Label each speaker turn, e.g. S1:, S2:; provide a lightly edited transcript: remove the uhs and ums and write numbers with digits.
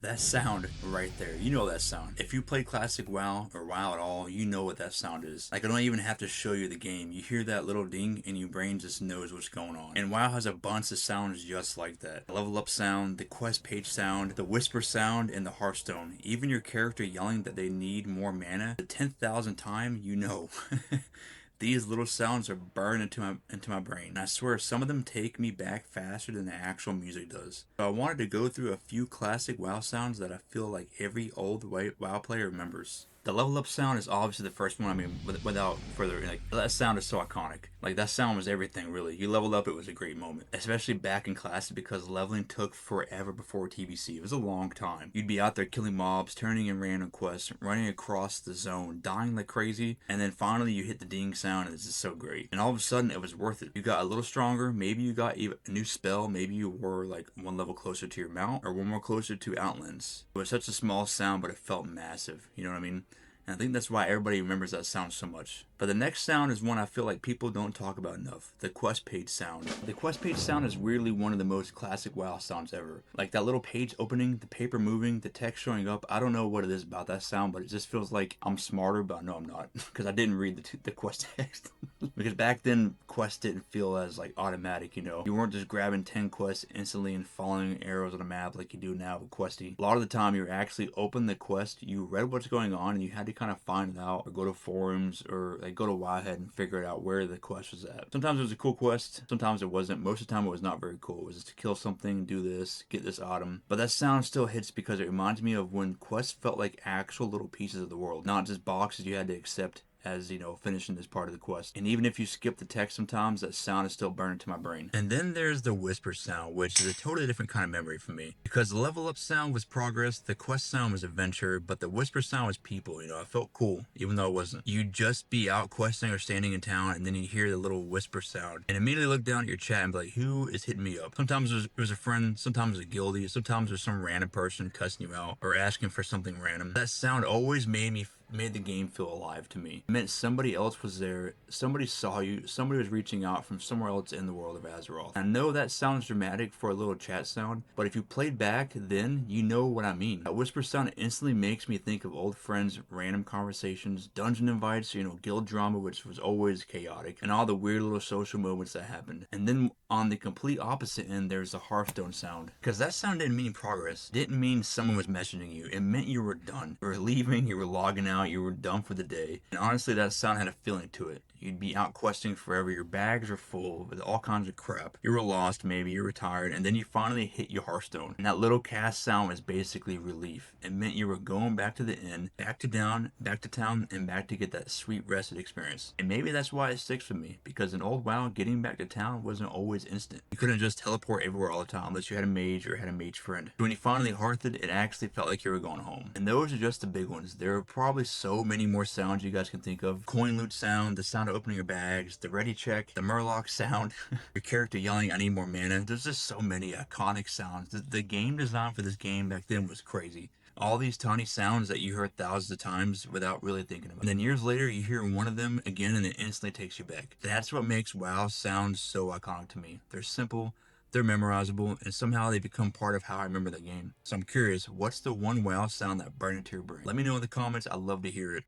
S1: That sound right there, you know that sound. If you play classic WoW or WoW at all, you know what that sound is. Like, I don't even have to show you the game. You hear that little ding and your brain just knows what's going on. And WoW has a bunch of sounds just like that. The level up sound, the quest page sound, the whisper sound, and the hearthstone. Even your character yelling that they need more mana the 10,000th time, you know. These little sounds are burned into my brain. And I swear some of them take me back faster than the actual music does. So I wanted to go through a few classic WoW sounds that I feel like every old WoW player remembers. The level up sound is obviously the first one. I mean, without further, like, that sound is so iconic. Like, that sound was everything, really. You leveled up, it was a great moment. Especially back in classic, because leveling took forever before TBC. It was a long time. You'd be out there killing mobs, turning in random quests, running across the zone, dying like crazy, and then finally you hit the ding sound, and it's just so great. And all of a sudden, it was worth it. You got a little stronger. Maybe you got a new spell. Maybe you were like one level closer to your mount, or one more closer to Outlands. It was such a small sound, but it felt massive. You know what I mean? And I think that's why everybody remembers that sound so much. But the next sound is one I feel like people don't talk about enough. The quest page sound. The quest page sound is weirdly one of the most classic WoW sounds ever. Like that little page opening, the paper moving, the text showing up. I don't know what it is about that sound, but it just feels like I'm smarter, but I know I'm not. Because I didn't read the quest text. Because back then, quests didn't feel as like automatic, you know. You weren't just grabbing 10 quests instantly and following arrows on a map like you do now with Questy. A lot of the time, you actually open the quest, you read what's going on, and you had to kind of find it out or go to forums or like go to Wowhead and figure it out where the quest was at. Sometimes it was a cool quest, sometimes it wasn't. Most of the time it was not very cool. It was just to kill something, do this, get this item. But that sound still hits because it reminds me of when quests felt like actual little pieces of the world, not just boxes you had to accept as, you know, finishing this part of the quest. And even if you skip the text sometimes, that sound is still burned into my brain. And then there's the whisper sound, which is a totally different kind of memory for me. Because the level up sound was progress, the quest sound was adventure, but the whisper sound was people, you know, it felt cool, even though it wasn't. You'd just be out questing or standing in town, and then you'd hear the little whisper sound, and immediately look down at your chat and be like, who is hitting me up? Sometimes it was a friend, sometimes it was a guildie, sometimes it was some random person cussing you out, or asking for something random. That sound always made the game feel alive to me. It meant somebody else was there, somebody saw you, somebody was reaching out from somewhere else in the world of Azeroth. I know that sounds dramatic for a little chat sound, but if you played back then, you know what I mean. That whisper sound instantly makes me think of old friends, random conversations, dungeon invites, you know, guild drama, which was always chaotic, and all the weird little social moments that happened. And then on the complete opposite end, there's the hearthstone sound. Because that sound didn't mean progress. It didn't mean someone was messaging you. It meant you were done. You were leaving, you were logging out, you were done for the day. And honestly, that sound had a feeling to it. You'd be out questing forever, your bags are full with all kinds of crap. You were lost, maybe, you're retired, and then you finally hit your hearthstone. And that little cast sound was basically relief. It meant you were going back to the inn, back to town, and back to get that sweet rested experience. And maybe that's why it sticks with me, because in old WoW, getting back to town wasn't always instant. You couldn't just teleport everywhere all the time unless you had a mage or had a mage friend. When you finally hearthed, it actually felt like you were going home. And those are just the big ones. There are probably so many more sounds you guys can think of. Coin loot sound, the sound of opening your bags, the ready check, the murloc sound, your character yelling, I need more mana. There's just so many iconic sounds. The game design for this game back then was crazy. All these tiny sounds that you heard thousands of times without really thinking about it. And then years later, you hear one of them again and it instantly takes you back. That's what makes WoW sound so iconic to me. They're simple, they're memorizable, and somehow they become part of how I remember the game. So I'm curious, what's the one WoW sound that burned into your brain? Let me know in the comments, I'd love to hear it.